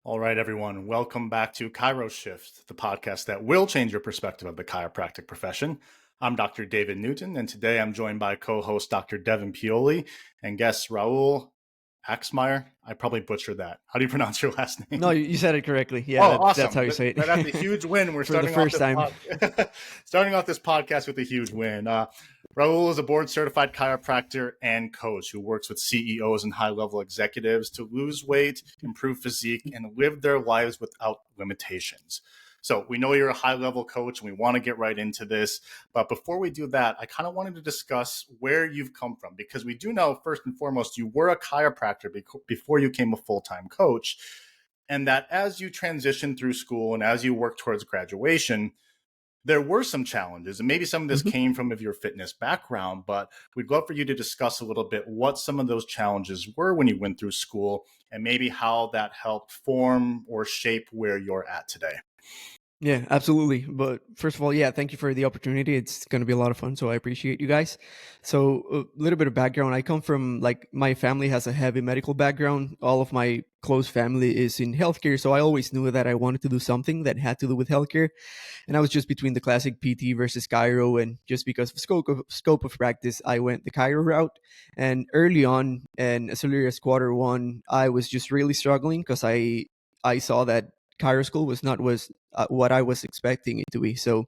All right, everyone. Welcome back to Chiro Shift, the podcast that will change your perspective of the chiropractic profession. I'm Dr. David Newton, and today I'm joined by co-host Dr. Devyn Pioli and guest Raul Axtmayer. I probably butchered that. How do you pronounce your last No, name? you said it correctly. Yeah, Oh, that's awesome. how you say Right after a it. huge win, we're For the first time. starting off this podcast with a huge win. Raul is a board certified chiropractor and coach who works with CEOs and high level executives to lose weight, improve physique, and live their lives without limitations. So we know you're a high level coach and we want to get right into this. But before we do that, I kind of wanted to discuss where you've come from, because we do know, first and foremost, you were a chiropractor before you became a full time coach. And that as you transition through school and as you work towards graduation, there were some challenges, and maybe some of this Mhm. came from your fitness background, but we'd love for you to discuss a little bit what some of those challenges were when you went through school and maybe how that helped form or shape where you're at today. Yeah, absolutely. But first of all, yeah, thank you for the opportunity. It's going to be a lot of fun, so I appreciate you guys. So, a little bit of background. I come from, like, my family has a heavy medical background. All of my close family is in healthcare, so I always knew that I wanted to do something that had to do with healthcare. And I was just between the classic PT versus Chiro, and just because of scope of practice, I went the Chiro route. And early on, and as early as quarter 1, I was just really struggling because I saw that Chiro school was what I was expecting it to be. So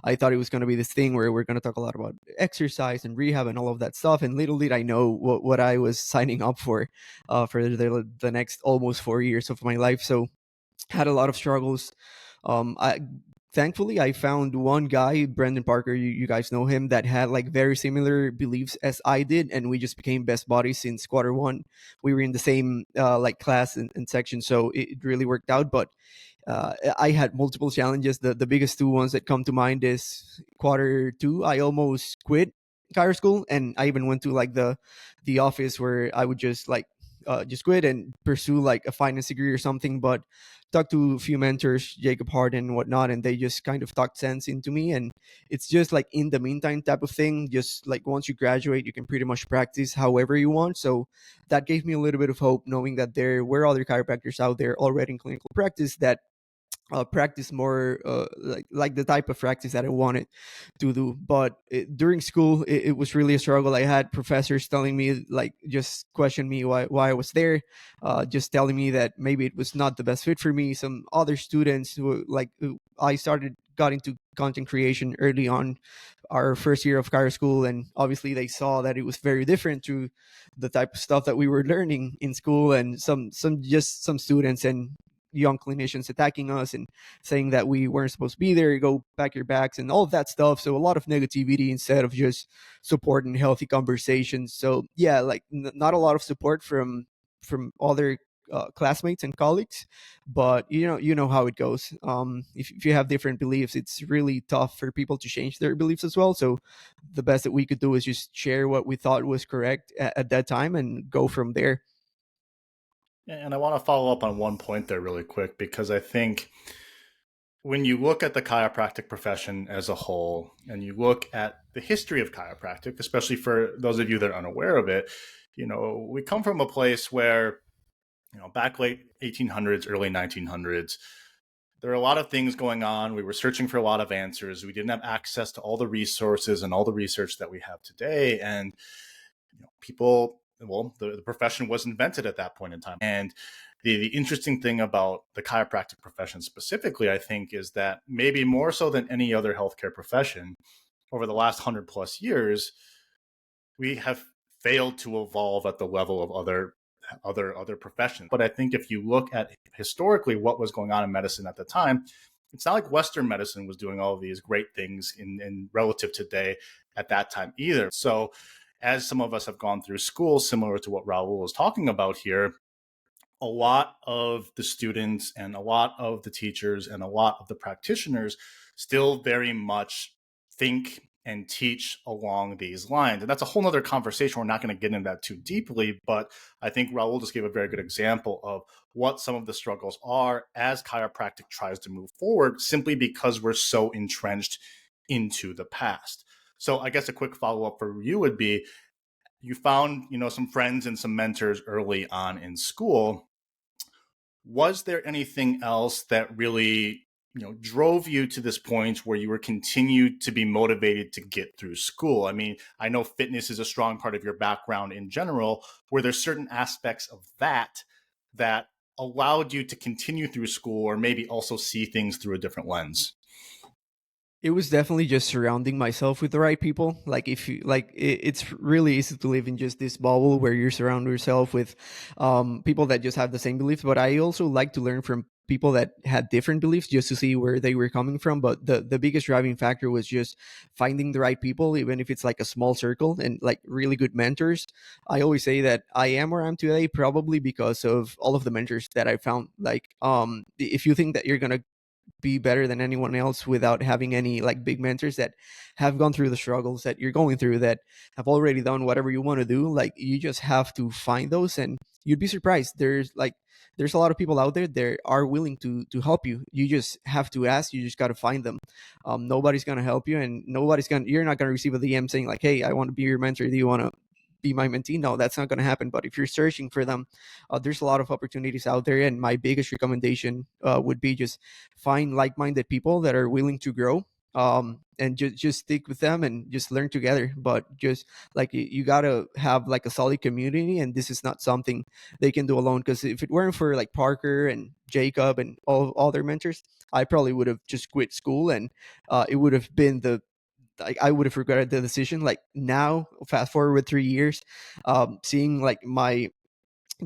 I thought it was going to be this thing where we're going to talk a lot about exercise and rehab and all of that stuff. And little did I know what I was signing up for the next almost 4 years of my life. So had a lot of struggles. I Thankfully I found one guy, Brendan Parker. You guys know him, that had like very similar beliefs as I did, and we just became best buddies since quarter 1. We were in the same like class and section, so it really worked out. But I had multiple challenges. The biggest two ones that come to mind is quarter 2. I almost quit Kyra school, and I even went to like the office where I would just quit and pursue like a finance degree or something. But talked to a few mentors, Jacob Harden and whatnot, and they just kind of talked sense into me. And it's just like in the meantime type of thing. Just like once you graduate, you can pretty much practice however you want. So that gave me a little bit of hope, knowing that there were other chiropractors out there already in clinical practice that practice more like the type of practice that I wanted to do. But during school, it was really a struggle. I had professors telling me, like, just question me why I was there, just telling me that maybe it was not the best fit for me. Some other students who I started got into content creation early on our first year of Cairo school, and obviously they saw that it was very different to the type of stuff that we were learning in school. And some students and young clinicians attacking us and saying that we weren't supposed to be there, go pack your bags and all of that stuff. So a lot of negativity instead of just support and healthy conversations. So yeah, like not a lot of support from other classmates and colleagues. But you know how it goes. If you have different beliefs, it's really tough for people to change their beliefs as well. So the best that we could do is just share what we thought was correct at that time and go from there. And I want to follow up on one point there really quick, because I think when you look at the chiropractic profession as a whole and you look at the history of chiropractic, especially for those of you that are unaware of it, we come from a place where, back late 1800s, early 1900s, there were a lot of things going on. We were searching for a lot of answers. We didn't have access to all the resources and all the research that we have today. And the profession was invented at that point in time. And the interesting thing about the chiropractic profession specifically, I think, is that maybe more so than any other healthcare profession, over the last 100+ years, we have failed to evolve at the level of other professions. But I think if you look at historically what was going on in medicine at the time, it's not like Western medicine was doing all of these great things in relative today at that time either. So as some of us have gone through school, similar to what Raul was talking about here, a lot of the students and a lot of the teachers and a lot of the practitioners still very much think and teach along these lines. And that's a whole nother conversation. We're not going to get into that too deeply, but I think Raul just gave a very good example of what some of the struggles are as chiropractic tries to move forward, simply because we're so entrenched into the past. So I guess a quick follow-up for you would be, you found, some friends and some mentors early on in school. was there anything else that really, drove you to this point where you were continued to be motivated to get through school? I mean, I know fitness is a strong part of your background in general. Were there certain aspects of that allowed you to continue through school, or maybe also see things through a different lens? It was definitely just surrounding myself with the right people. Like if you like, it's really easy to live in just this bubble where you surround yourself with people that just have the same beliefs. But I also like to learn from people that had different beliefs just to see where they were coming from. But the biggest driving factor was just finding the right people, even if it's like a small circle and like really good mentors. I always say that I am where I'm today probably because of all of the mentors that I found. Like if you think that you're gonna be better than anyone else without having any like big mentors that have gone through the struggles that you're going through, that have already done whatever you want to do. Like you just have to find those, and you'd be surprised. There's a lot of people out there that are willing to help you. You just have to ask. You just got to find them. Nobody's gonna help you, and you're not gonna receive a DM saying like, hey, I want to be your mentor, do you want to be my mentee? No, that's not going to happen. But if you're searching for them, there's a lot of opportunities out there. And my biggest recommendation would be just find like-minded people that are willing to grow, and just stick with them and just learn together. But just like you gotta have like a solid community, and this is not something they can do alone. Because if it weren't for like Parker and Jacob and all their mentors, I probably would have just quit school, and it would have been the like I would have regretted the decision. Like now, fast forward 3 years, seeing like my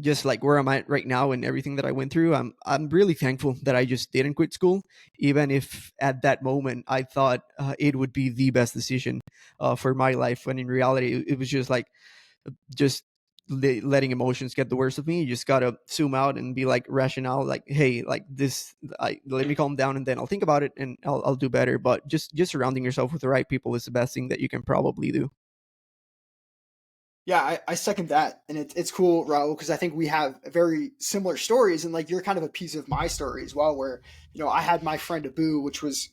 just like where I'm at right now and everything that I went through, I'm really thankful that I just didn't quit school, even if at that moment I thought it would be the best decision for my life. When in reality, it was just like just letting emotions get the worst of me. You just gotta zoom out and be like rational, like, hey, like this, let me calm down and then I'll think about it and I'll do better. But just surrounding yourself with the right people is the best thing that you can probably do. Yeah, I second that, and it's cool, Raul, because I think we have very similar stories, and like you're kind of a piece of my story as well. Where I had my friend Abu, which was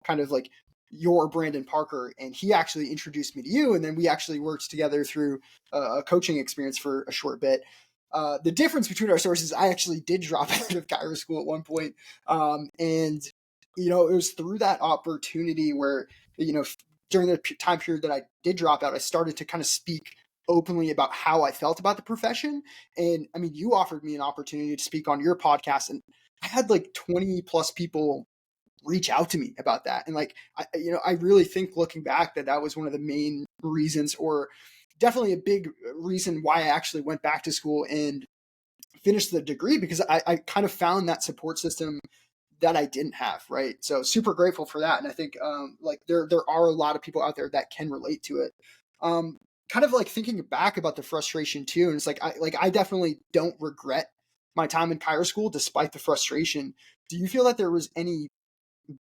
kind of like your Brandon Parker, and he actually introduced me to you, and then we actually worked together through a coaching experience for a short bit. The difference between our stories is I actually did drop out of Chiro school at one point, and it was through that opportunity where during the time period that I did drop out, I started to kind of speak openly about how I felt about the profession. And I mean, you offered me an opportunity to speak on your podcast, and I had like 20 plus people reach out to me about that. And like, I really think looking back that was one of the main reasons, or definitely a big reason why I actually went back to school and finished the degree, because I kind of found that support system that I didn't have. Right. So super grateful for that. And I think like there are a lot of people out there that can relate to it. Um, Kind of like thinking back about the frustration too. And it's like, I definitely don't regret my time in Chiro school, despite the frustration. Do you feel that there was any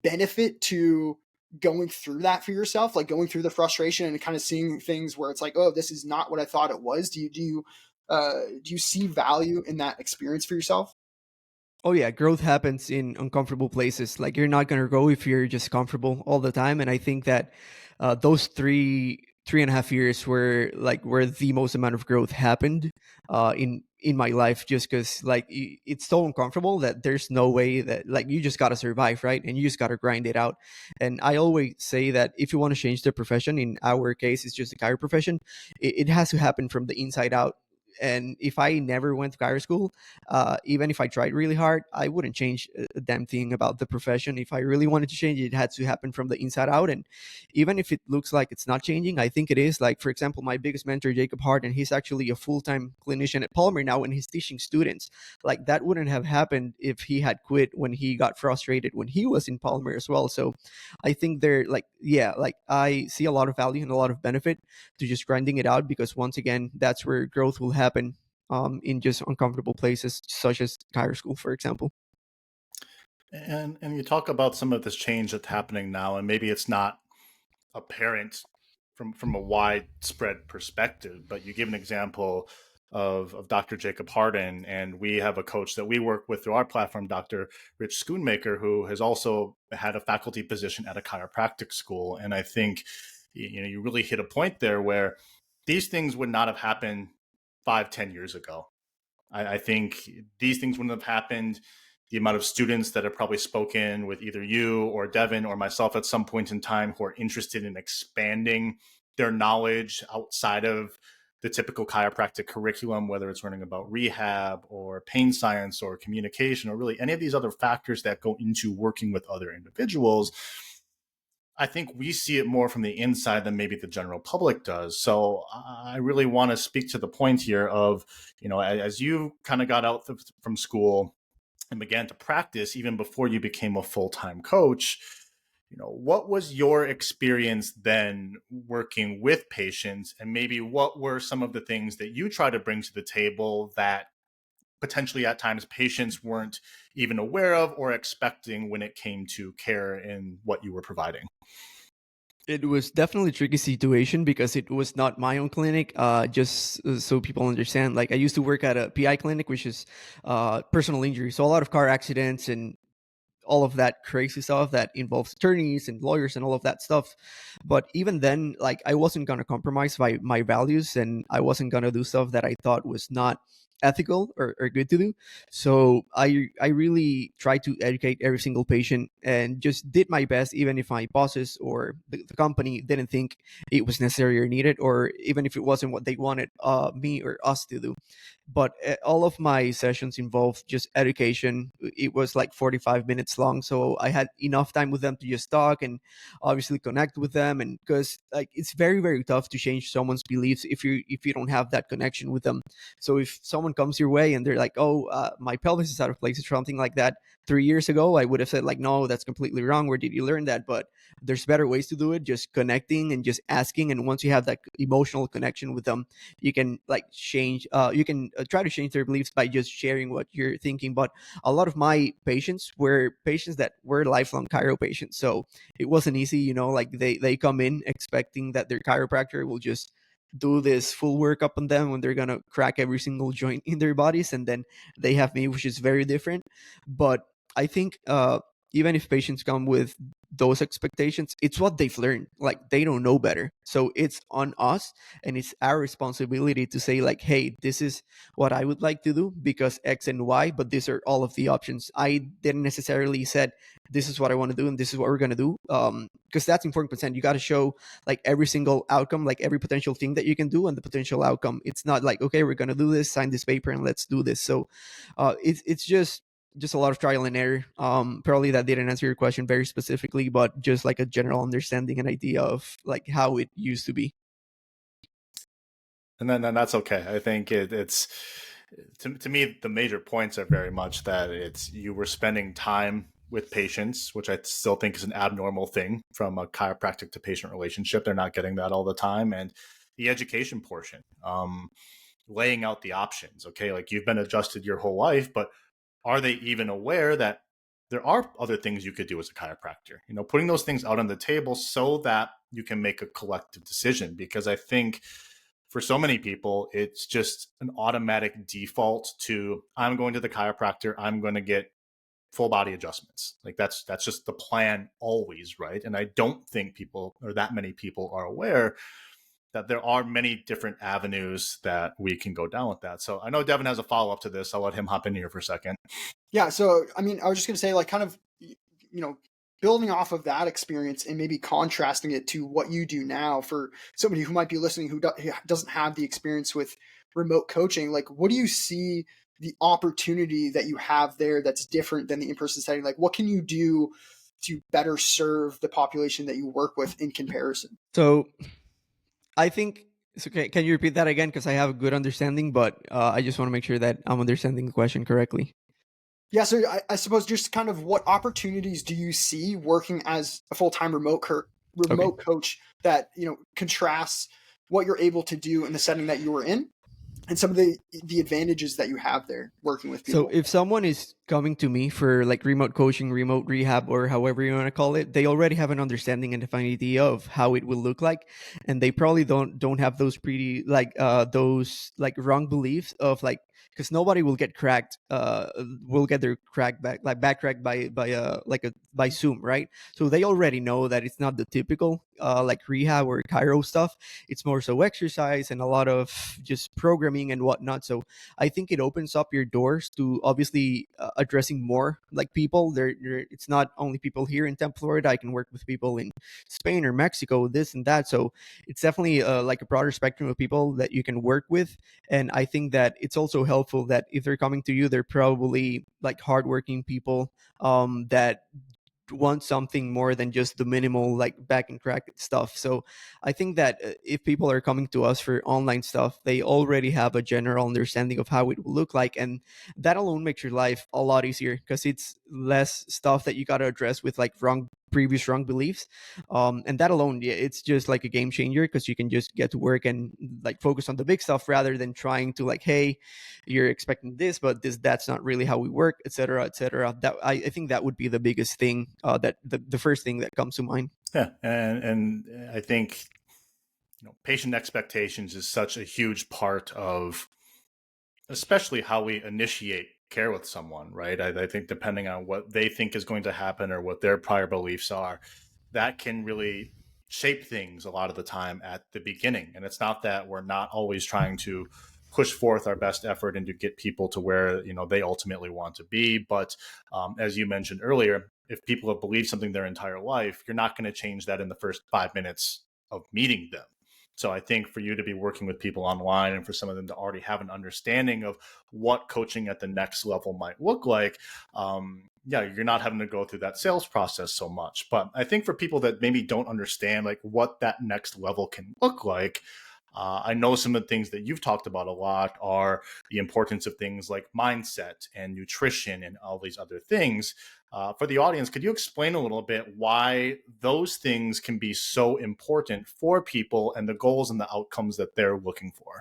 benefit to going through that for yourself, like going through the frustration and kind of seeing things where it's like, oh, this is not what I thought it was? Do you see value in that experience for yourself? Oh yeah, growth happens in uncomfortable places. Like you're not gonna grow if you're just comfortable all the time. And I think that those 3.5 years were like where the most amount of growth happened in my life. Just because like it's so uncomfortable that there's no way that like you just gotta survive, right? And you just gotta grind it out. And I always say that if you want to change the profession, in our case, it's just the chiro profession. It has to happen from the inside out. And if I never went to Chiro school, even if I tried really hard, I wouldn't change a damn thing about the profession. If I really wanted to change it, it had to happen from the inside out. And even if it looks like it's not changing, I think it is. Like, for example, my biggest mentor, Jacob Harden, he's actually a full-time clinician at Palmer now, and he's teaching students. Like, that wouldn't have happened if he had quit when he got frustrated when he was in Palmer as well. So I think they're like, yeah, like I see a lot of value and a lot of benefit to just grinding it out, because once again, that's where growth will happen, in just uncomfortable places such as Chiro school, for example. And you talk about some of this change that's happening now, and maybe it's not apparent from a widespread perspective, but you give an example of Dr. Jacob Harden, and we have a coach that we work with through our platform, Dr. Rich Schoonmaker, who has also had a faculty position at a chiropractic school. And I think you really hit a point there where these things would not have happened 5, 10 years ago. I think these things wouldn't have happened. The amount of students that have probably spoken with either you or Devyn or myself at some point in time who are interested in expanding their knowledge outside of the typical chiropractic curriculum, whether it's learning about rehab or pain science or communication or really any of these other factors that go into working with other individuals. I think we see it more from the inside than maybe the general public does. So I really want to speak to the point here of, as you kind of got out from school and began to practice even before you became a full-time coach, what was your experience then working with patients, and maybe what were some of the things that you try to bring to the table that potentially at times patients weren't even aware of or expecting when it came to care and what you were providing? It was definitely a tricky situation because it was not my own clinic. Just so people understand, like I used to work at a PI clinic, which is personal injury. So a lot of car accidents and all of that crazy stuff that involves attorneys and lawyers and all of that stuff. But even then, like I wasn't gonna compromise my values, and I wasn't gonna do stuff that I thought was not ethical or good to do. So I really tried to educate every single patient and just did my best, even if my bosses or the company didn't think it was necessary or needed, or even if it wasn't what they wanted me or us to do. But all of my sessions involved just education. It was like 45 minutes long, so I had enough time with them to just talk and obviously connect with them. And because like it's very very tough to change someone's beliefs if you don't have that connection with them. So if someone comes your way and they're like, oh, my pelvis is out of place or something like that, 3 years ago I would have said like, no, that's completely wrong, where did you learn that? But there's better ways to do it, just connecting and just asking. And once you have that emotional connection with them, you can like change, you can try to change their beliefs by just sharing what you're thinking. But a lot of my patients were patients that were lifelong chiro patients, so it wasn't easy, like they come in expecting that their chiropractor will just do this full workup on them when they're gonna crack every single joint in their bodies, and then they have me, which is very different. But I think even if patients come with those expectations, it's what they've learned. Like they don't know better. So it's on us, and it's our responsibility to say like, hey, this is what I would like to do because X and Y, but these are all of the options. I didn't necessarily said this is what I want to do and this is what we're gonna do. Because that's important consent. You got to show like every single outcome, like every potential thing that you can do and the potential outcome. It's not like, okay, we're gonna do this, sign this paper, and let's do this. So it's just a lot of trial and error. Probably that didn't answer your question very specifically, but just like a general understanding and idea of like how it used to be. And then that's okay. I think it's to me the major points are very much that it's you were spending time with patients, which I still think is an abnormal thing from a chiropractic to patient relationship. They're not getting that all the time, and the education portion, laying out the options. Okay, like you've been adjusted your whole life, but are they even aware that there are other things you could do as a chiropractor? Putting those things out on the table so that you can make a collective decision. Because I think for so many people, it's just an automatic default to I'm going to the chiropractor, I'm going to get full body adjustments. Like that's just the plan always, right? And I don't think people or that many people are aware that there are many different avenues that we can go down with that. So I know Devyn has a follow up to this. I'll let him hop in here for a second. Yeah. So, I mean, I was just going to say, like, kind of, building off of that experience and maybe contrasting it to what you do now for somebody who might be listening who doesn't have the experience with remote coaching. Like, what do you see the opportunity that you have there that's different than the in-person setting? Like, what can you do to better serve the population that you work with in comparison? So I think it's okay. Can you repeat that again? Because I have a good understanding, but I just want to make sure that I'm understanding the question correctly. Yeah, so I suppose just kind of what opportunities do you see working as a full-time remote coach that contrasts what you're able to do in the setting that you were in, and some of the advantages that you have there working with people. So if someone is coming to me for like remote coaching, remote rehab, or however you want to call it, they already have an understanding and defined idea of how it will look like, and they probably don't have those those like wrong beliefs of like, because nobody will get cracked, will get their crack back cracked by Zoom, right? So they already know that it's not the typical like rehab or chiro stuff. It's more so exercise and a lot of just programming programming and whatnot. So I think it opens up your doors to obviously addressing more like people. It's not only people here in Tampa, Florida. I can work with people in Spain or Mexico, this and that. So it's definitely like a broader spectrum of people that you can work with. And I think that it's also helpful that if they're coming to you, they're probably like hardworking people that want something more than just the minimal like back and crack stuff. So I think that if people are coming to us for online stuff, they already have a general understanding of how it will look like, and that alone makes your life a lot easier because it's less stuff that you got to address with like previous wrong beliefs. And that alone, yeah, it's just like a game changer because you can just get to work and like focus on the big stuff rather than trying to like, hey, you're expecting this, but that's not really how we work, etc., etc. That I think that would be the biggest thing, that the first thing that comes to mind. Yeah, and I think patient expectations is such a huge part of, especially how we initiate care with someone, right? I think depending on what they think is going to happen or what their prior beliefs are, that can really shape things a lot of the time at the beginning. And it's not that we're not always trying to push forth our best effort and to get people to where they ultimately want to be, but as you mentioned earlier, if people have believed something their entire life, you're not going to change that in the first 5 minutes of meeting them. So I think for you to be working with people online and for some of them to already have an understanding of what coaching at the next level might look like, you're not having to go through that sales process so much. But I think for people that maybe don't understand like what that next level can look like, I know some of the things that you've talked about a lot are the importance of things like mindset and nutrition and all these other things. For the audience, could you explain a little bit why those things can be so important for people and the goals and the outcomes that they're looking for?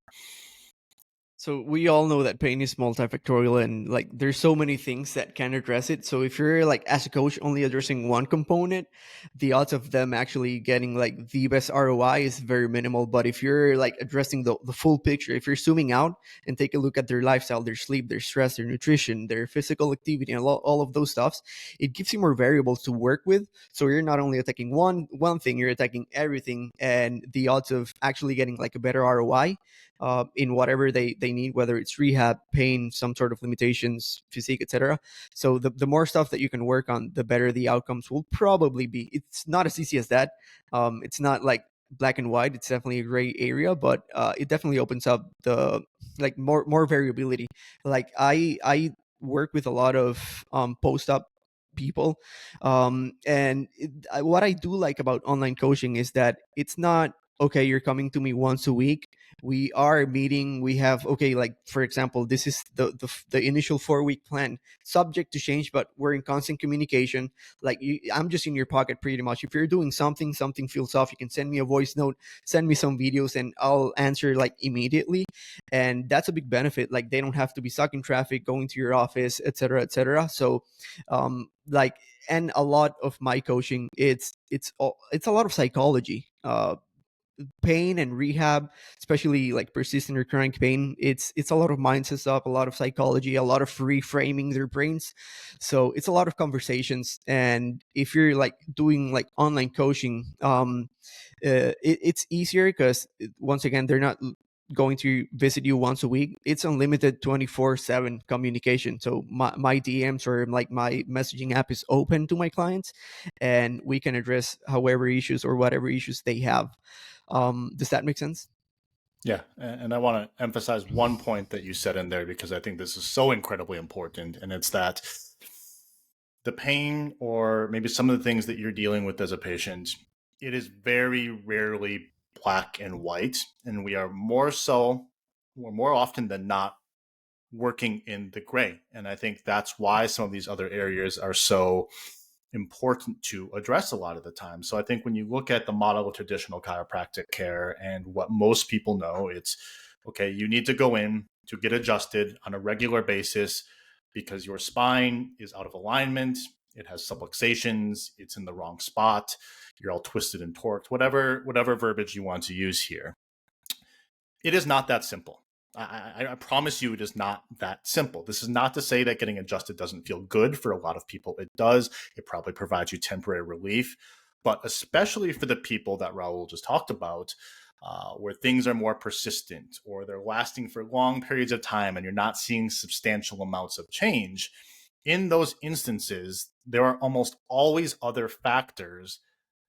So we all know that pain is multifactorial and like there's so many things that can address it. So if you're like as a coach only addressing one component, the odds of them actually getting like the best ROI is very minimal. But if you're like addressing the full picture, if you're zooming out and take a look at their lifestyle, their sleep, their stress, their nutrition, their physical activity, and all of those stuffs, it gives you more variables to work with. So you're not only attacking one thing, you're attacking everything, and the odds of actually getting like a better ROI in whatever they need, whether it's rehab, pain, some sort of limitations, physique, etc. So the more stuff that you can work on, the better the outcomes will probably be. It's not as easy as that. It's not like black and white. It's definitely a gray area, but it definitely opens up the like more variability. Like I work with a lot of post-op people, and what I do like about online coaching is that it's not okay, you're coming to me once a week, we are meeting, we have, okay, like for example, this is the initial 4-week plan, subject to change, but we're in constant communication. Like I'm just in your pocket pretty much. If you're doing something feels off, you can send me a voice note, send me some videos, and I'll answer like immediately. And that's a big benefit. Like they don't have to be stuck in traffic going to your office, etc., etc. So like, and a lot of my coaching, it's a lot of psychology. Pain and rehab, especially like persistent recurring pain, it's a lot of mindset stuff, a lot of psychology, a lot of reframing their brains. So it's a lot of conversations. And if you're like doing like online coaching, it's easier because once again, they're not going to visit you once a week. It's unlimited 24/7 communication. So my DMs or like my messaging app is open to my clients, and we can address however issues or whatever issues they have. Does that make sense? Yeah, and I want to emphasize one point that you said in there because I think this is so incredibly important, and it's that the pain or maybe some of the things that you're dealing with as a patient, it is very rarely black and white, and we are more often than not working in the gray. And I think that's why some of these other areas are so important to address a lot of the time. So I think when you look at the model of traditional chiropractic care and what most people know, it's okay, you need to go in to get adjusted on a regular basis because your spine is out of alignment, it has subluxations, it's in the wrong spot, you're all twisted and torqued, whatever verbiage you want to use here. It is not that simple. I promise you it is not that simple. This is not to say that getting adjusted doesn't feel good. For a lot of people, it does. It probably provides you temporary relief. But especially for the people that Raul just talked about, where things are more persistent or they're lasting for long periods of time and you're not seeing substantial amounts of change, in those instances, there are almost always other factors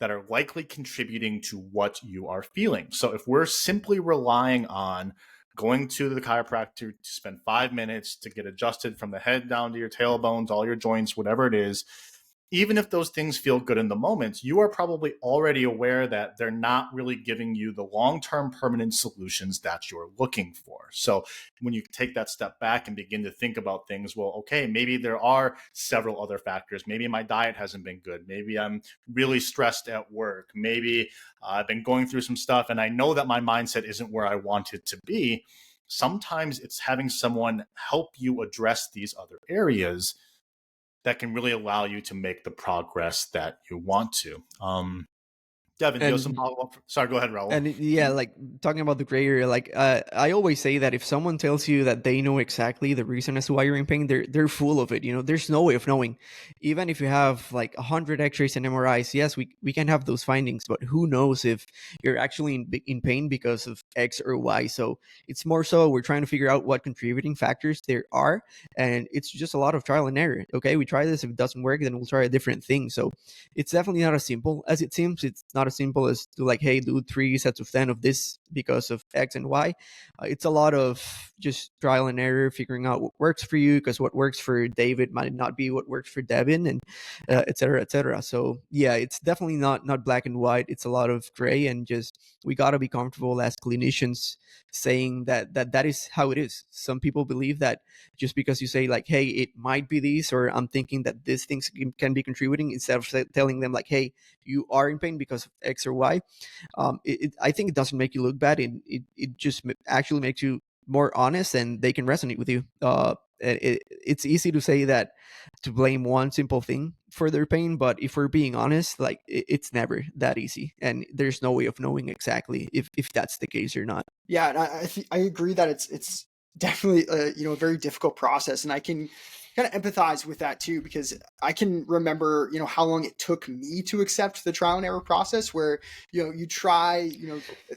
that are likely contributing to what you are feeling. So if we're simply relying on going to the chiropractor to spend 5 minutes to get adjusted from the head down to your tailbones, all your joints, whatever it is, even if those things feel good in the moment, you are probably already aware that they're not really giving you the long-term permanent solutions that you're looking for. So when you take that step back and begin to think about things, well, okay, maybe there are several other factors. Maybe my diet hasn't been good. Maybe I'm really stressed at work. Maybe I've been going through some stuff and I know that my mindset isn't where I want it to be. Sometimes it's having someone help you address these other areas that can really allow you to make the progress that you want to. Devyn, do you have some follow-up? Sorry, go ahead, Raul. And yeah, like talking about the gray area, like I always say that if someone tells you that they know exactly the reason as to why you're in pain, they're full of it. You know, there's no way of knowing. Even if you have like 100 X-rays and MRIs, yes, we can have those findings, but who knows if you're actually in pain because of X or Y? So it's more so we're trying to figure out what contributing factors there are, and it's just a lot of trial and error. Okay, we try this. If it doesn't work, then we'll try a different thing. So it's definitely not as simple as it seems. It's not as simple as to like, hey, do 3 sets of 10 of this because of X and Y. It's a lot of just trial and error, figuring out what works for you, because what works for David might not be what works for Devyn, and et cetera, et cetera. So yeah, it's definitely not black and white. It's a lot of gray, and just we got to be comfortable as clinicians saying that is how it is. Some people believe that just because you say like, hey, it might be this, or I'm thinking that these things can be contributing, instead of telling them like, hey, you are in pain because of X or Y. I think it doesn't make you look bad. It just actually makes you more honest, and they can resonate with you. It's easy to say that, to blame one simple thing for their pain, but if we're being honest, like it's never that easy, and there's no way of knowing exactly if that's the case or not. Yeah, and I agree that it's definitely a very difficult process, and I can kind of empathize with that too, because I can remember how long it took me to accept the trial and error process, where you try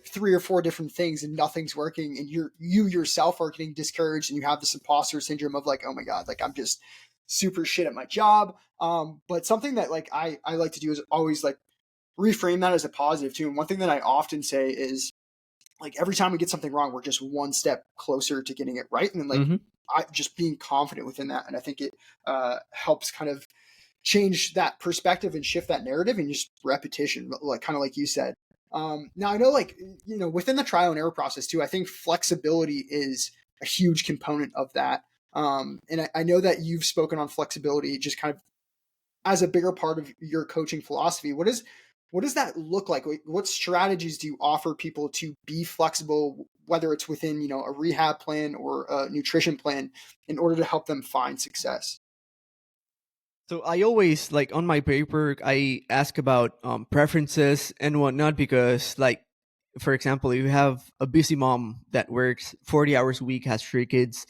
3 or 4 different things and nothing's working, and you yourself are getting discouraged, and you have this imposter syndrome of like, oh my god, like I'm just super shit at my job. But something that like I like to do is always like reframe that as a positive too. And one thing that I often say is, like, every time we get something wrong, we're just one step closer to getting it right. And then like just being confident within that. And I think it helps kind of change that perspective and shift that narrative, and just repetition, like kind of like you said. Now I know, like, within the trial and error process too, I think flexibility is a huge component of that. And I know that you've spoken on flexibility just kind of as a bigger part of your coaching philosophy. What does that look like? What strategies do you offer people to be flexible, whether it's within, a rehab plan or a nutrition plan, in order to help them find success? So I always, like, on my paper, I ask about preferences and whatnot, because, like, for example, if you have a busy mom that works 40 hours a week, has 3 kids,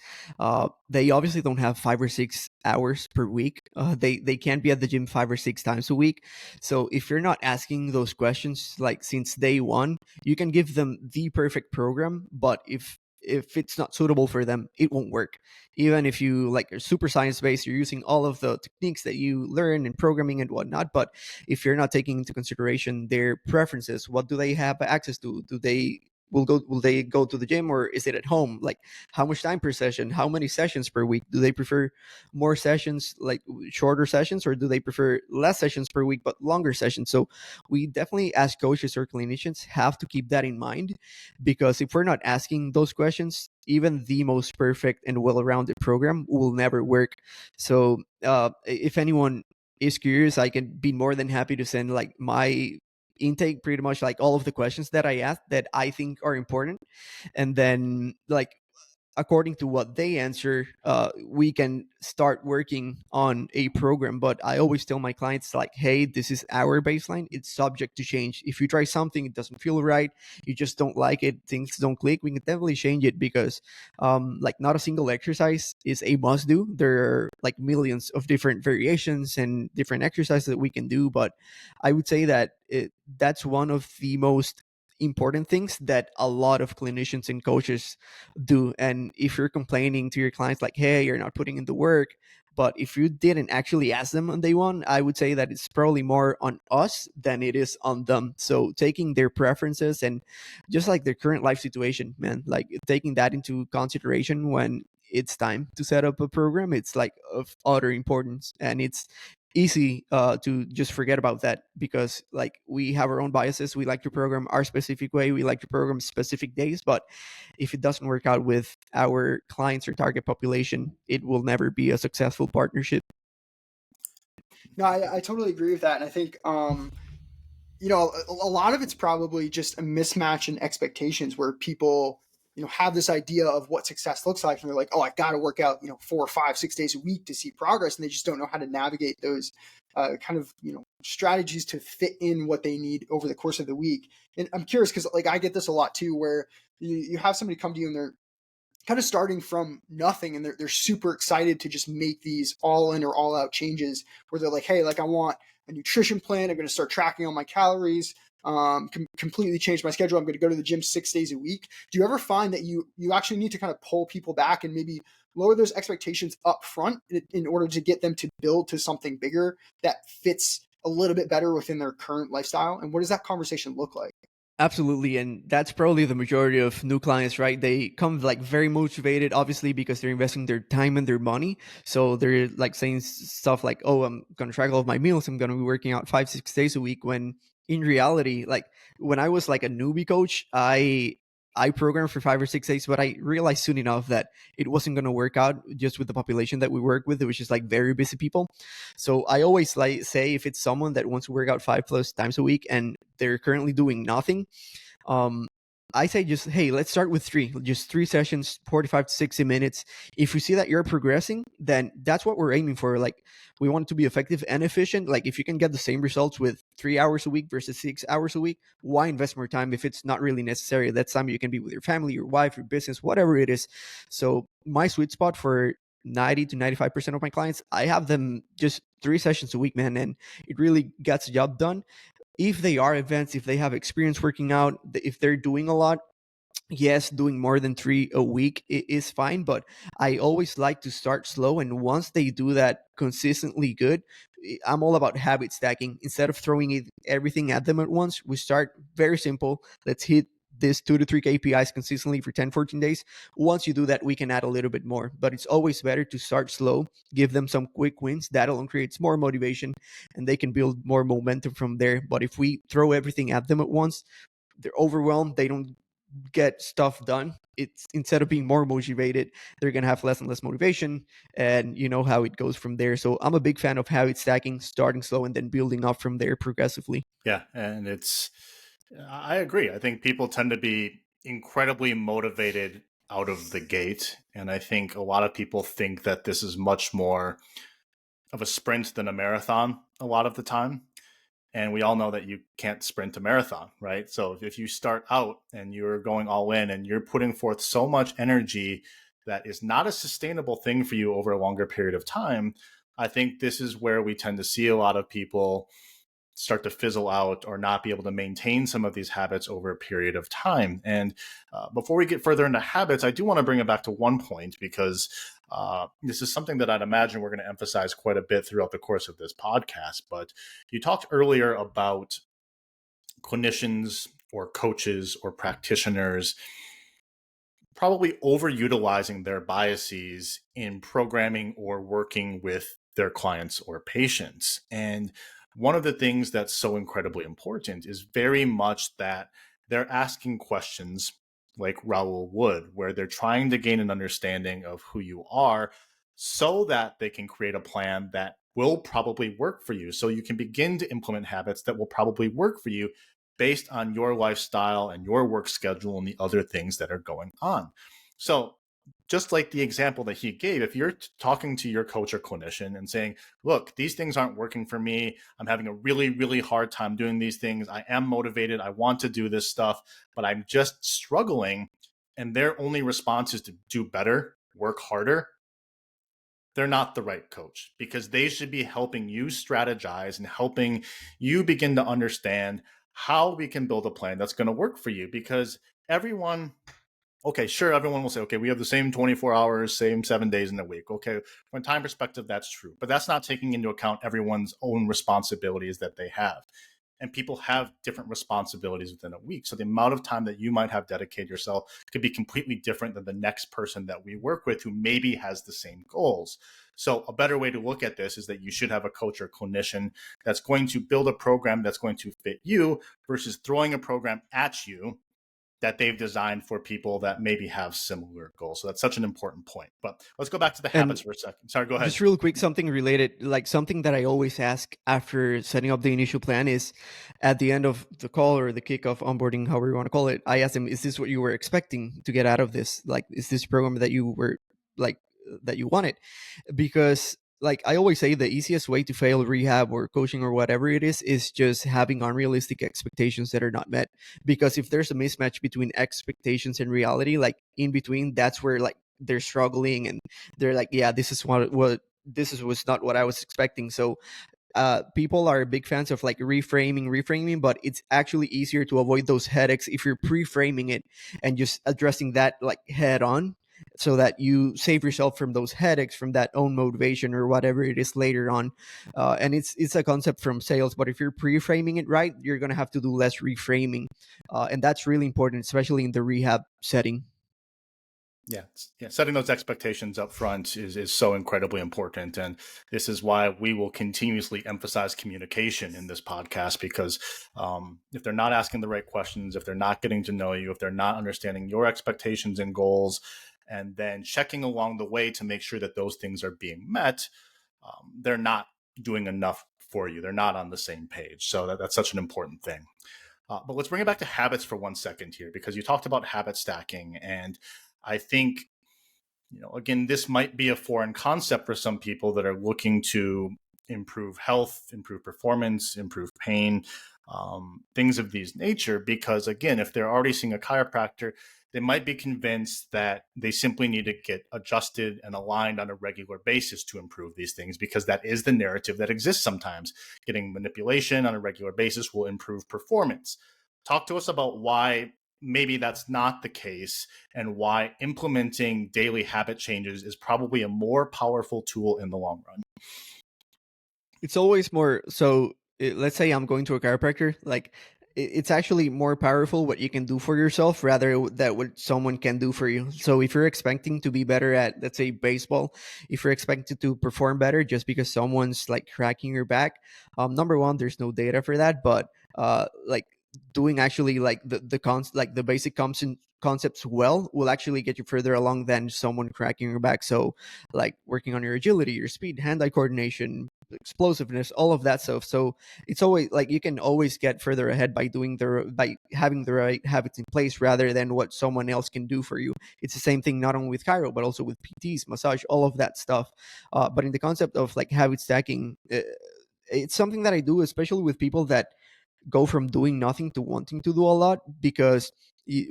they obviously don't have 5 or 6 hours per week. They can't be at the gym 5 or 6 times a week. So if you're not asking those questions like since day one, you can give them the perfect program, but if it's not suitable for them, it won't work. Even if you like are super science based, you're using all of the techniques that you learn in programming and whatnot, but if you're not taking into consideration their preferences, what do they have access to? Will they go to the gym, or is it at home? Like, how much time per session? How many sessions per week? Do they prefer more sessions, like shorter sessions, or do they prefer less sessions per week but longer sessions? So we definitely, as coaches or clinicians, have to keep that in mind, because if we're not asking those questions, even the most perfect and well-rounded program will never work. So if anyone is curious, I can be more than happy to send like my intake, pretty much like all of the questions that I asked that I think are important, and then like according to what they answer, we can start working on a program. But I always tell my clients, like, hey, this is our baseline. It's subject to change. If you try something, it doesn't feel right, you just don't like it, things don't click, we can definitely change it, because like not a single exercise is a must do. There are like millions of different variations and different exercises that we can do. But I would say that that's one of the most important things that a lot of clinicians and coaches do. And if you're complaining to your clients like, hey, you're not putting in the work, but if you didn't actually ask them on day one, I would say that it's probably more on us than it is on them. So taking their preferences and just like their current life situation, man, like taking that into consideration when it's time to set up a program, it's like of utter importance. And it's easy to just forget about that because like we have our own biases. We like to program our specific way, we like to program specific days, but if it doesn't work out with our clients or target population, it will never be a successful partnership. No, I totally agree with that. And I think, a lot of it's probably just a mismatch in expectations where people, have this idea of what success looks like. And they're like, oh, I got to work out, 4 or 5, 6 days a week to see progress. And they just don't know how to navigate those kind of, strategies to fit in what they need over the course of the week. And I'm curious because like I get this a lot too, where you have somebody come to you and they're kind of starting from nothing and they're super excited to just make these all in or all out changes where they're like, hey, like I want a nutrition plan. I'm going to start tracking all my calories, completely change my schedule. I'm going to go to the gym 6 days a week. Do you ever find that you actually need to kind of pull people back and maybe lower those expectations up front in order to get them to build to something bigger that fits a little bit better within their current lifestyle? And what does that conversation look like? Absolutely. And that's probably the majority of new clients, right? They come like very motivated, obviously, because they're investing their time and their money. So they're like saying stuff like, oh, I'm going to track all of my meals. I'm going to be working out 5, 6 days a week. When in reality, like when I was like a newbie coach, I programmed for 5 or 6 days, but I realized soon enough that it wasn't going to work out just with the population that we work with. It was just like very busy people. So I always like say if it's someone that wants to work out 5+ times a week and they're currently doing nothing, um, I say just, hey, let's start with just 3 sessions, 45 to 60 minutes. If we see that you're progressing, then that's what we're aiming for. Like we want it to be effective and efficient. Like if you can get the same results with 3 hours a week versus 6 hours a week, why invest more time if it's not really necessary? That's time you can be with your family, your wife, your business, whatever it is. So my sweet spot for 90 to 95% of my clients, I have them just 3 sessions a week, man. And it really gets the job done. If they are advanced, if they have experience working out, if they're doing a lot, yes, doing more than 3 a week is fine. But I always like to start slow. And once they do that consistently good, I'm all about habit stacking. Instead of throwing everything at them at once, we start very simple. Let's hit this 2 to 3 KPIs consistently for 10, 14 days. Once you do that, we can add a little bit more. But it's always better to start slow, give them some quick wins. That alone creates more motivation and they can build more momentum from there. But if we throw everything at them at once, they're overwhelmed. They don't get stuff done. It's instead of being more motivated, they're gonna have less and less motivation, and you know how it goes from there. So I'm a big fan of habit stacking, starting slow and then building up from there progressively. Yeah, and I agree. I think people tend to be incredibly motivated out of the gate, and I think a lot of people think that this is much more of a sprint than a marathon a lot of the time. And we all know that you can't sprint a marathon, right? So if you start out and you're going all in and you're putting forth so much energy that is not a sustainable thing for you over a longer period of time, I think this is where we tend to see a lot of people start to fizzle out or not be able to maintain some of these habits over a period of time. And before we get further into habits, I do want to bring it back to one point because this is something that I'd imagine we're going to emphasize quite a bit throughout the course of this podcast. But you talked earlier about clinicians or coaches or practitioners probably overutilizing their biases in programming or working with their clients or patients. And one of the things that's so incredibly important is very much that they're asking questions like Raul would, where they're trying to gain an understanding of who you are so that they can create a plan that will probably work for you. So you can begin to implement habits that will probably work for you based on your lifestyle and your work schedule and the other things that are going on. So just like the example that he gave, if you're talking to your coach or clinician and saying, look, these things aren't working for me. I'm having a really, really hard time doing these things. I am motivated. I want to do this stuff, but I'm just struggling. And their only response is to do better, work harder. They're not the right coach because they should be helping you strategize and helping you begin to understand how we can build a plan that's going to work for you, because everyone, okay, sure, everyone will say, okay, we have the same 24 hours, same 7 days in a week. Okay, from a time perspective, that's true. But that's not taking into account everyone's own responsibilities that they have. And people have different responsibilities within a week. So the amount of time that you might have dedicated yourself could be completely different than the next person that we work with who maybe has the same goals. So a better way to look at this is that you should have a coach or clinician that's going to build a program that's going to fit you versus throwing a program at you that they've designed for people that maybe have similar goals. So that's such an important point. But let's go back to the habits for a second. Sorry, go ahead. Just real quick, something related, like something that I always ask after setting up the initial plan is at the end of the call or the kickoff onboarding, however you want to call it, I ask them, is this what you were expecting to get out of this? Like, is this program that you were like, that you wanted? Because like I always say, the easiest way to fail rehab or coaching or whatever it is just having unrealistic expectations that are not met. Because if there's a mismatch between expectations and reality, like in between, that's where like they're struggling and they're like, yeah, this is what this is was not what I was expecting. So people are big fans of like reframing, but it's actually easier to avoid those headaches if you're pre-framing it and just addressing that like head on, so that you save yourself from those headaches, from that own motivation or whatever it is later on. And it's a concept from sales, but if you're pre-framing it right, you're going to have to do less reframing. And that's really important, especially in the rehab setting. Yeah, setting those expectations up front is so incredibly important. And this is why we will continuously emphasize communication in this podcast, because if they're not asking the right questions, if they're not getting to know you, if they're not understanding your expectations and goals, and then checking along the way to make sure that those things are being met, they're not doing enough for you. They're not on the same page. So that's such an important thing. But let's bring it back to habits for 1 second here, because you talked about habit stacking. And I think, again, this might be a foreign concept for some people that are looking to improve health, improve performance, improve pain, things of these nature. Because again, if they're already seeing a chiropractor, they might be convinced that they simply need to get adjusted and aligned on a regular basis to improve these things, because that is the narrative that exists sometimes. Getting manipulation on a regular basis will improve performance. Talk to us about why maybe that's not the case, and why implementing daily habit changes is probably a more powerful tool in the long run. It's always more so. Let's say I'm going to a chiropractor, like it's actually more powerful what you can do for yourself rather than what someone can do for you. So if you're expecting to be better at, let's say, baseball, if you're expecting to perform better just because someone's like cracking your back, number one, there's no data for that. But like doing actually like the basic concepts well will actually get you further along than someone cracking your back. So like working on your agility, your speed, hand-eye coordination, explosiveness, all of that stuff. So it's always like you can always get further ahead by having the right habits in place rather than what someone else can do for you. It's the same thing not only with chiro but also with PTs, massage, all of that stuff. But in the concept of like habit stacking, it's something that I do, especially with people that go from doing nothing to wanting to do a lot, because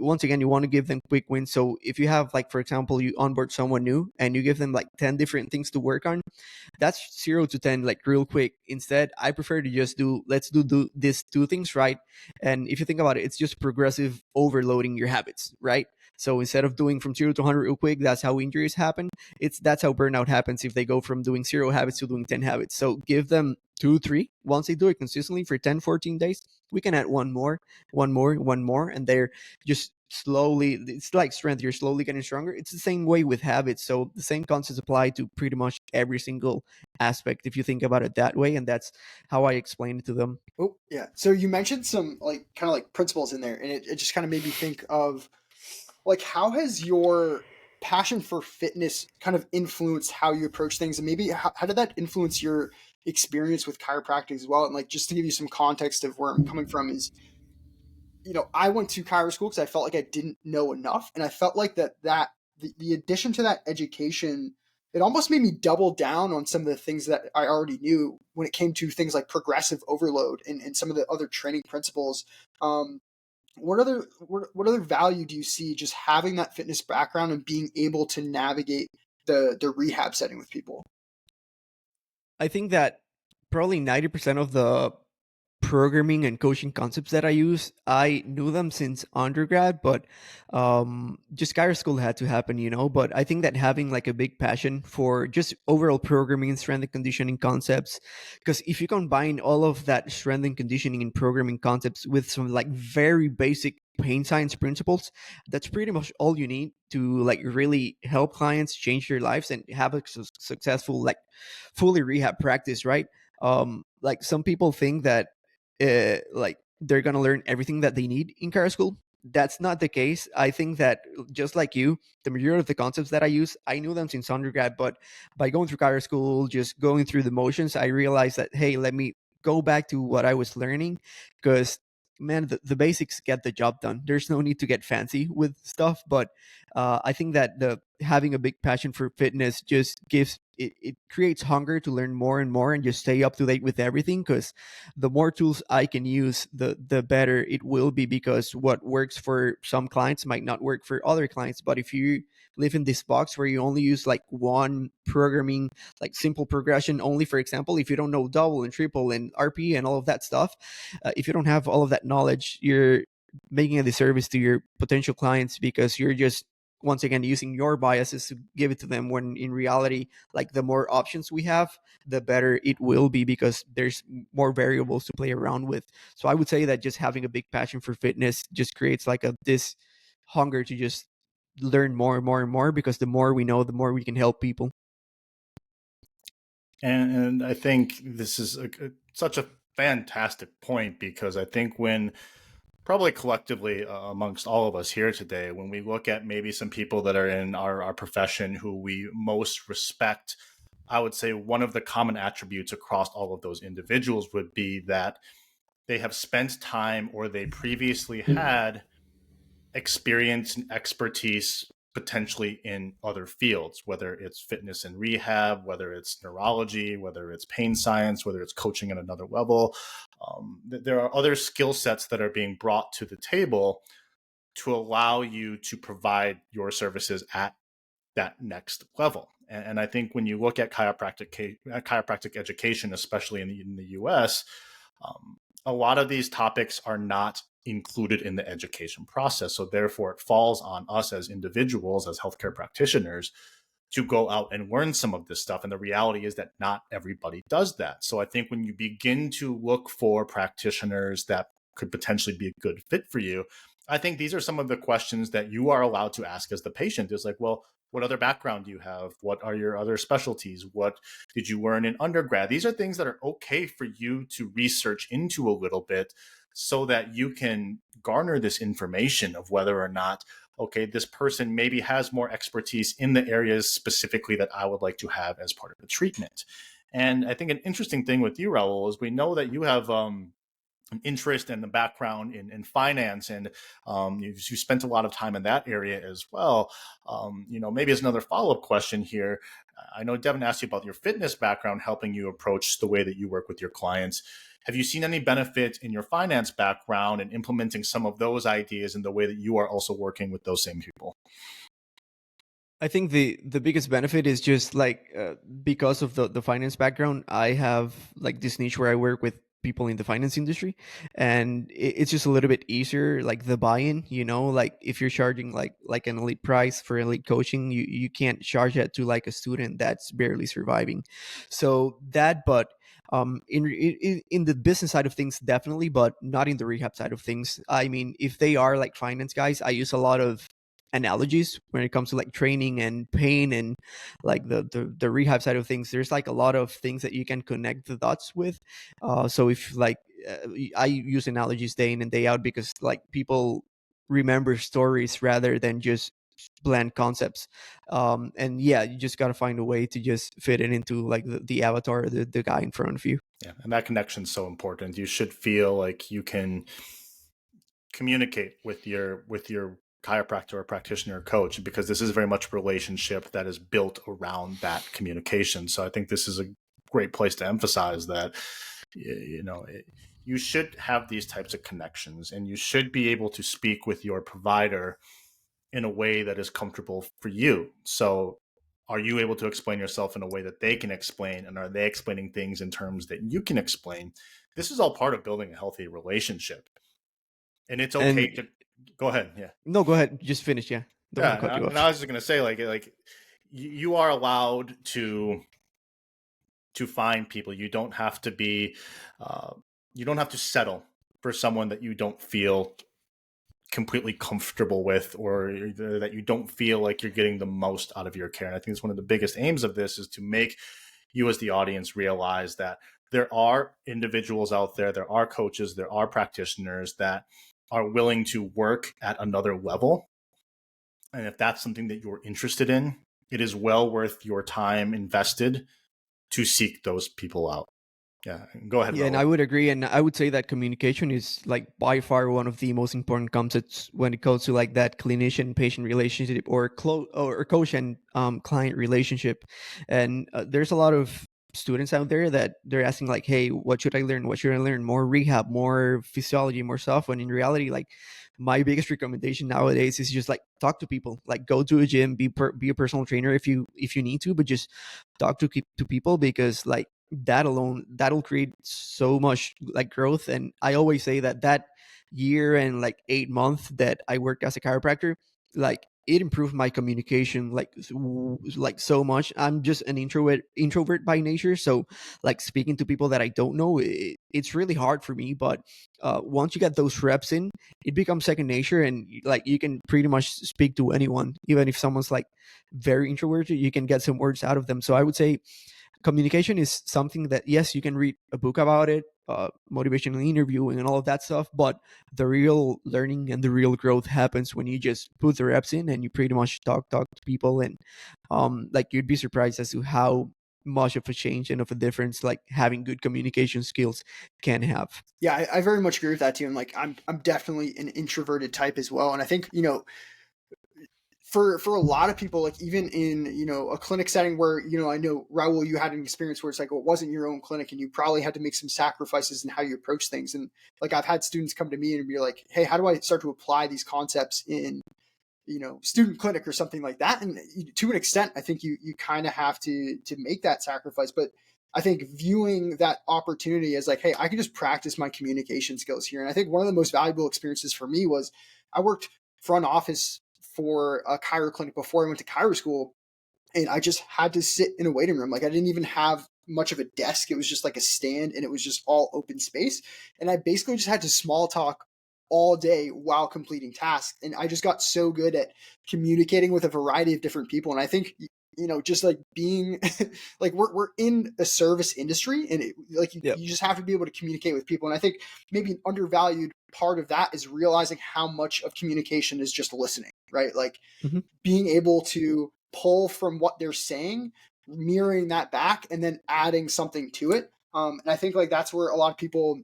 once again, you want to give them quick wins. So if you have, like, for example, you onboard someone new and you give them like 10 different things to work on, that's 0 to 10 like real quick. Instead, I prefer to just let's do these two things right. And if you think about it, it's just progressive overloading your habits, right? So instead of doing from 0 to 100 real quick, that's how injuries happen. That's how burnout happens if they go from doing 0 habits to doing 10 habits. So give them 2, 3. Once they do it consistently for 10, 14 days, we can add one more, and they're just slowly, it's like strength, you're slowly getting stronger. It's the same way with habits. So the same concepts apply to pretty much every single aspect if you think about it that way, and that's how I explain it to them. Oh yeah, so you mentioned some like kind of like principles in there, and it just kind of made me think of like, how has your passion for fitness kind of influenced how you approach things, and maybe how did that influence your experience with chiropractic as well? And like, just to give you some context of where I'm coming from is, I went to chiro school because I felt like I didn't know enough, and I felt like the addition to that education, it almost made me double down on some of the things that I already knew when it came to things like progressive overload and some of the other training principles. What other value do you see just having that fitness background and being able to navigate the rehab setting with people? I think that probably 90% of the programming and coaching concepts that I use, I knew them since undergrad, but just Chiro school had to happen, But I think that having like a big passion for just overall programming and strength and conditioning concepts, because if you combine all of that strength and conditioning and programming concepts with some like very basic pain science principles, that's pretty much all you need to like really help clients change their lives and have a successful like fully rehab practice, right? Like some people think that like they're gonna learn everything that they need in Chiro school. That's not the case. I think that just like you, the majority of the concepts that I use, I knew them since undergrad, but by going through Chiro school, just going through the motions, I realized that, hey, let me go back to what I was learning, because man, the basics get the job done. There's no need to get fancy with stuff, but I think that the having a big passion for fitness just gives it creates hunger to learn more and more and just stay up to date with everything, because the more tools I can use, the better it will be, because what works for some clients might not work for other clients. But if you live in this box where you only use like one programming, like simple progression only, for example, if you don't know double and triple and RP and all of that stuff, if you don't have all of that knowledge, you're making a disservice to your potential clients, because you're just once again using your biases to give it to them, when in reality, like the more options we have, the better it will be, because there's more variables to play around with. So I would say that just having a big passion for fitness just creates like this hunger to just learn more and more and more, because the more we know, the more we can help people. And I think this is such a fantastic point, because I think when probably collectively amongst all of us here today, when we look at maybe some people that are in our profession who we most respect, I would say one of the common attributes across all of those individuals would be that they have spent time, or they previously had experience and expertise potentially in other fields, whether it's fitness and rehab, whether it's neurology, whether it's pain science, whether it's coaching at another level. There are other skill sets that are being brought to the table to allow you to provide your services at that next level. And I think when you look at chiropractic education, especially in the US, a lot of these topics are not included in the education process. So therefore, it falls on us as individuals, as healthcare practitioners, to go out and learn some of this stuff. And the reality is that not everybody does that. So I think when you begin to look for practitioners that could potentially be a good fit for you, I think these are some of the questions that you are allowed to ask as the patient. Is like, well, what other background do you have? What are your other specialties? What did you learn in undergrad? These are things that are okay for you to research into a little bit, so that you can garner this information of whether or not, okay, this person maybe has more expertise in the areas specifically that I would like to have as part of the treatment. And I think an interesting thing with you, Raul, is we know that you have an interest and the background in finance, and you spent a lot of time in that area as well. Maybe as another follow-up question here, I know Devyn asked you about your fitness background helping you approach the way that you work with your clients. Have you seen any benefit in your finance background and implementing some of those ideas in the way that you are also working with those same people? I think the biggest benefit is just like because of the finance background, I have like this niche where I work with people in the finance industry, and it's just a little bit easier, like the buy-in, like if you're charging like an elite price for elite coaching, you can't charge that to like a student that's barely surviving. So that, but in the business side of things, definitely, but not in the rehab side of things. I mean, if they are like finance guys, I use a lot of analogies when it comes to like training and pain and like the rehab side of things. There's like a lot of things that you can connect the dots with. So if like I use analogies day in and day out, because like people remember stories rather than just bland concepts. And yeah, you just got to find a way to just fit it into like the avatar, the guy in front of you. Yeah, and that connection is so important. You should feel like you can communicate with your chiropractor or practitioner or coach, because this is very much a relationship that is built around that communication. So I think this is a great place to emphasize that you should have these types of connections, and you should be able to speak with your provider in a way that is comfortable for you. So are you able to explain yourself in a way that they can explain? And are they explaining things in terms that you can explain? This is all part of building a healthy relationship. And it's okay And to go ahead. Yeah. no, go ahead. Just finish. Yeah. Don't want to cut Yeah. you And I off. was just going to say, like you are allowed to find people. You don't have to be, you don't have to settle for someone that you don't feel completely comfortable with, or that you don't feel like you're getting the most out of your care. And I think it's one of the biggest aims of this is to make you as the audience realize that there are individuals out there, there are coaches, there are practitioners that are willing to work at another level. And if that's something that you're interested in, it is well worth your time invested to seek those people out. Yeah, go ahead, Yeah, and Raul. I would agree, and I would say that communication is like by far one of the most important concepts when it comes to like that clinician-patient relationship or coach and client relationship. And there's a lot of students out there that they're asking like, "Hey, what should I learn? What should I learn? More rehab, more physiology, more stuff." When in reality, like my biggest recommendation nowadays is just like talk to people, like go to a gym, be a personal trainer if you need to, but just talk to people, because like that alone, that'll create so much like growth. And I always say that that year and like 8 months that I worked as a chiropractor, like it improved my communication like so much. I'm just an introvert by nature, so like speaking to people that I don't know, it's really hard for me. But once you get those reps in, it becomes second nature, and like you can pretty much speak to anyone, even if someone's like very introverted, you can get some words out of them. So I would say communication is something that, yes, you can read a book about it, motivational interviewing and all of that stuff, but the real learning and the real growth happens when you just put the reps in and you pretty much talk to people. And like you'd be surprised as to how much of a change and of a difference like having good communication skills can have. Yeah, I very much agree with that too. And like I'm definitely an introverted type as well. And I think, for a lot of people, like even in, a clinic setting where, I know, Raul, you had an experience where it's like, well, it wasn't your own clinic and you probably had to make some sacrifices in how you approach things. And like I've had students come to me and be like, hey, how do I start to apply these concepts in, student clinic or something like that? And to an extent, I think you kind of have to make that sacrifice. But I think viewing that opportunity as like, hey, I can just practice my communication skills here. And I think one of the most valuable experiences for me was I worked front office for a chiro clinic before I went to chiro school. And I just had to sit in a waiting room. Like I didn't even have much of a desk. It was just like a stand and it was just all open space. And I basically just had to small talk all day while completing tasks. And I just got so good at communicating with a variety of different people. And I think, just like being like we're in a service industry, and like Yep. you just have to be able to communicate with people. And I think maybe an undervalued part of that is realizing how much of communication is just listening, right? Like Hmm. being able to pull from what they're saying, mirroring that back, and then adding something to it. And I think like that's where a lot of people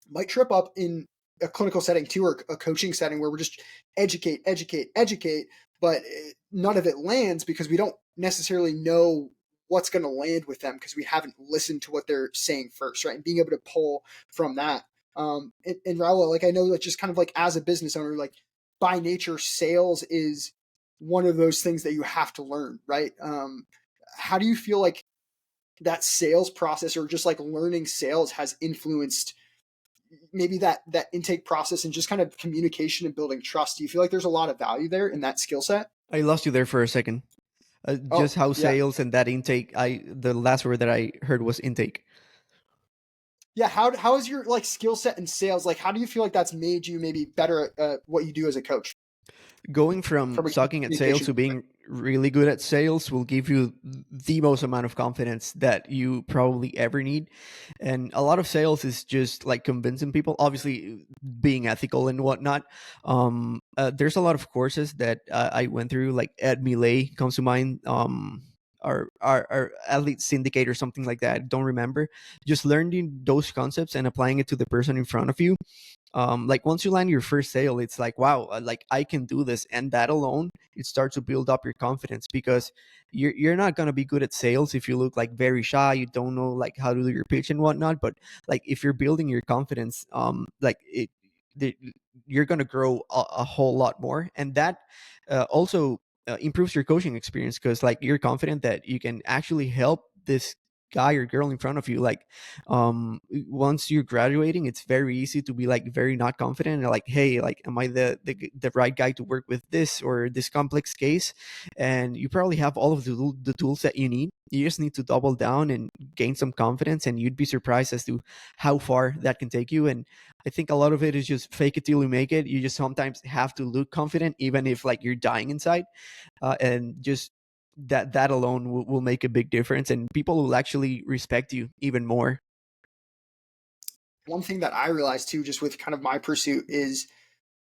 might trip up in a clinical setting too, or a coaching setting where we're just educate, but none of it lands because we don't necessarily know what's going to land with them because we haven't listened to what they're saying first, right? And being able to pull from that. And Raul, like I know that just kind of like as a business owner, like by nature, sales is one of those things that you have to learn, right? How do you feel like that sales process or just like learning sales has influenced maybe that intake process and just kind of communication and building trust? Do you feel like there's a lot of value there in that skill set? I lost you there for a second. Just Oh, how yeah. sales and that intake, I the last word that I heard was intake. Yeah, how is your like skill set in sales? Like how do you feel like that's made you maybe better at what you do as a coach Going from from a sucking at sales communication to being really good at sales will give you the most amount of confidence that you probably ever need. And a lot of sales is just like convincing people, obviously being ethical and whatnot. There's a lot of courses that I went through, like Ed Millet comes to mind. Our athlete syndicate or something like that, I don't remember. Just learning those concepts and applying it to the person in front of you, like once you land your first sale, it's like, wow, like I can do this. And that alone, it starts to build up your confidence, because you're not going to be good at sales if you look like very shy, you don't know like how to do your pitch and whatnot. But like if you're building your confidence, like the, you're going to grow a whole lot more. And that also improves your coaching experience, because like you're confident that you can actually help this guy or girl in front of you. Like once you're graduating, it's very easy to be like very not confident and like, hey, like am I the right guy to work with this or this complex case? And you probably have all of the tools that you need. You just need to double down and gain some confidence, and you'd be surprised as to how far that can take you. And I think a lot of it is just fake it till you make it. You just sometimes have to look confident even if like you're dying inside, and just that alone will make a big difference, and people will actually respect you even more. One thing that I realized too, just with kind of my pursuit, is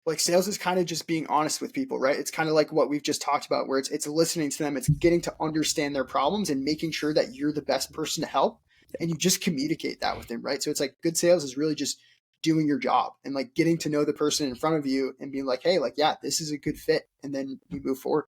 like sales is kind of just being honest with people, right? It's kind of like what we've just talked about, where it's listening to them, it's getting to understand their problems and making sure that you're the best person to help, and you just communicate that with them, right? So it's like good sales is really just doing your job and like getting to know the person in front of you and being like, hey, like, yeah, this is a good fit, and then you move forward.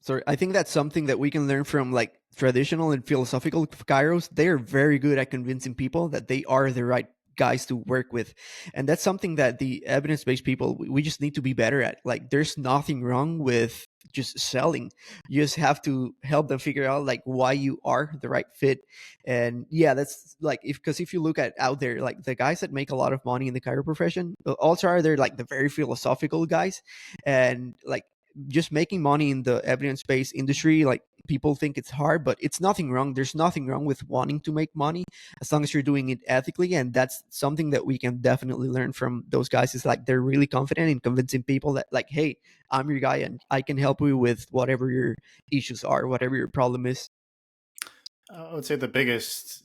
So I think that's something that we can learn from like traditional and philosophical chiros. They are very good at convincing people that they are the right guys to work with. And that's something that the evidence-based people, we just need to be better at. Like there's nothing wrong with just selling. You just have to help them figure out like why you are the right fit. And yeah, that's like if you look at out there, like the guys that make a lot of money in the chiro profession also are they're like the very philosophical guys. And like just making money in the evidence-based industry, like people think it's hard, but it's nothing wrong. There's nothing wrong with wanting to make money as long as you're doing it ethically. And that's something that we can definitely learn from those guys, is like they're really confident in convincing people that like, hey, I'm your guy and I can help you with whatever your issues are, whatever your problem is. I would say the biggest,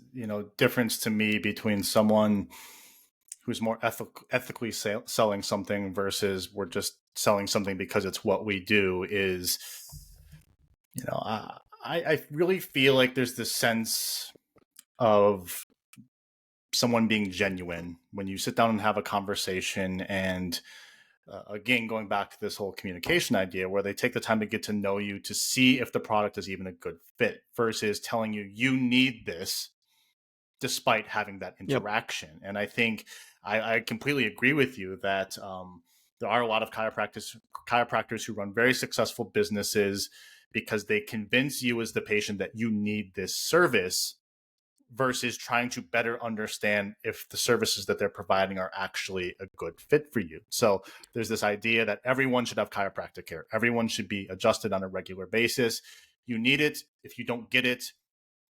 difference to me between someone who's more ethically selling something versus we're just selling something because it's what we do is, I really feel like there's this sense of someone being genuine when you sit down and have a conversation. And again, going back to this whole communication idea, where they take the time to get to know you to see if the product is even a good fit versus telling you, you need this, despite having that interaction. Yep. And I think I completely agree with you that there are a lot of chiropractors who run very successful businesses because they convince you as the patient that you need this service versus trying to better understand if the services that they're providing are actually a good fit for you. So there's this idea that everyone should have chiropractic care. Everyone should be adjusted on a regular basis. You need it. If you don't get it,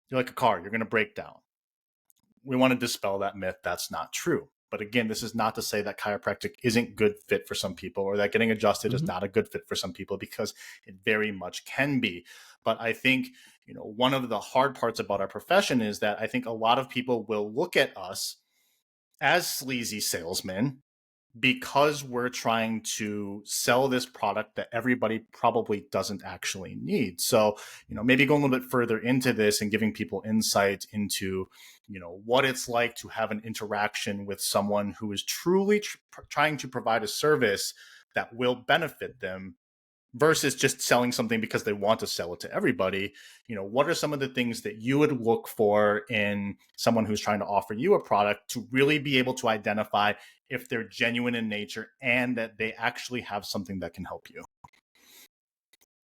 you're like a car, you're going to break down. We want to dispel that myth. That's not true. But again, this is not to say that chiropractic isn't good fit for some people or that getting adjusted is not a good fit for some people, because it very much can be. But I think, one of the hard parts about our profession is that I think a lot of people will look at us as sleazy salesmen because we're trying to sell this product that everybody probably doesn't actually need. So, maybe going a little bit further into this and giving people insight into, what it's like to have an interaction with someone who is truly trying to provide a service that will benefit them versus just selling something because they want to sell it to everybody. What are some of the things that you would look for in someone who's trying to offer you a product to really be able to identify if they're genuine in nature and that they actually have something that can help you?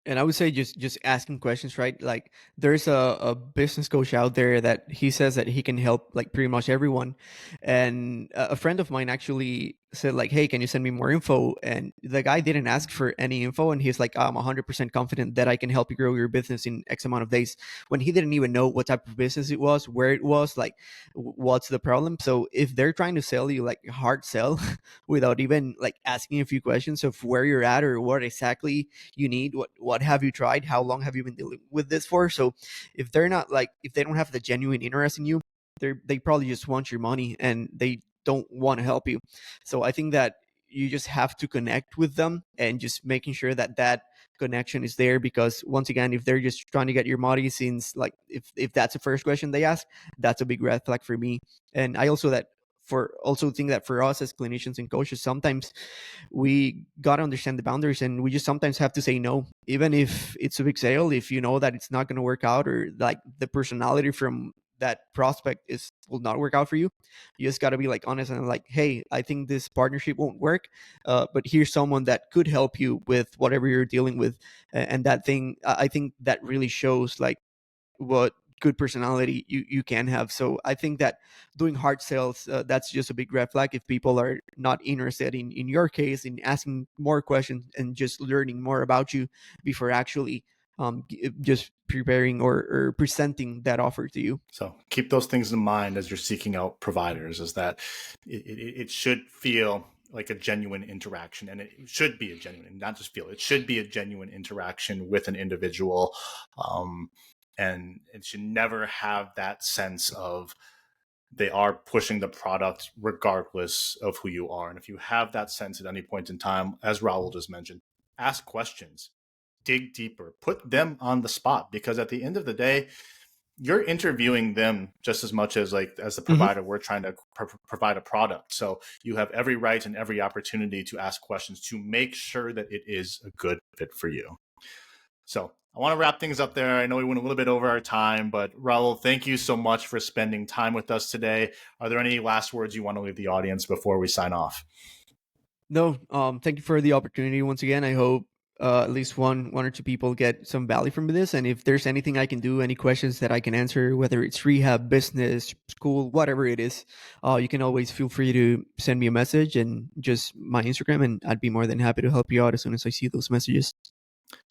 And I would say just asking questions, right? Like there's a business coach out there that he says that he can help like pretty much everyone. And a friend of mine actually said like, hey, can you send me more info? And the guy didn't ask for any info. And he's like, I'm 100% confident that I can help you grow your business in X amount of days, when he didn't even know what type of business it was, where it was, like what's the problem. So if they're trying to sell you like hard sell without even like asking a few questions of where you're at or what exactly you need, what have you tried, how long have you been dealing with this for. So if they're not like, if they don't have the genuine interest in you, they probably just want your money and they don't want to help you. So I think that you just have to connect with them and just making sure that that connection is there, because once again, if they're just trying to get your money, since like if that's the first question they ask, that's a big red flag for me. And I also think that for us as clinicians and coaches, sometimes we got to understand the boundaries, and we just sometimes have to say no, even if it's a big sale. If you know that it's not going to work out, or like the personality from that prospect will not work out for you. You just got to be like honest and like, hey, I think this partnership won't work, but here's someone that could help you with whatever you're dealing with. And that thing, I think that really shows like what good personality you can have. So I think that doing hard sales, that's just a big red flag if people are not interested in your case, in asking more questions and just learning more about you before actually just preparing or presenting that offer to you. So keep those things in mind as you're seeking out providers, is that it should feel like a genuine interaction, and it should be a genuine, not just feel, it should be a genuine interaction with an individual. And it should never have that sense of they are pushing the product regardless of who you are. And if you have that sense at any point in time, as Raul just mentioned, ask questions, dig deeper, put them on the spot, because at the end of the day, you're interviewing them just as much as as the provider. We're trying to provide a product. So you have every right and every opportunity to ask questions to make sure that it is a good fit for you. So I want to wrap things up there. I know we went a little bit over our time, but Raul, thank you so much for spending time with us today. Are there any last words you want to leave the audience before we sign off? No, thank you for the opportunity once again. I hope at least one or two people get some value from this. And if there's anything I can do, any questions that I can answer, whether it's rehab, business, school, whatever it is, you can always feel free to send me a message and just my Instagram, and I'd be more than happy to help you out as soon as I see those messages.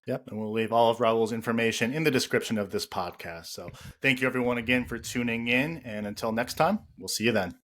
Yep. And we'll leave all of Raul's information in the description of this podcast. So thank you everyone again for tuning in. And until next time, we'll see you then.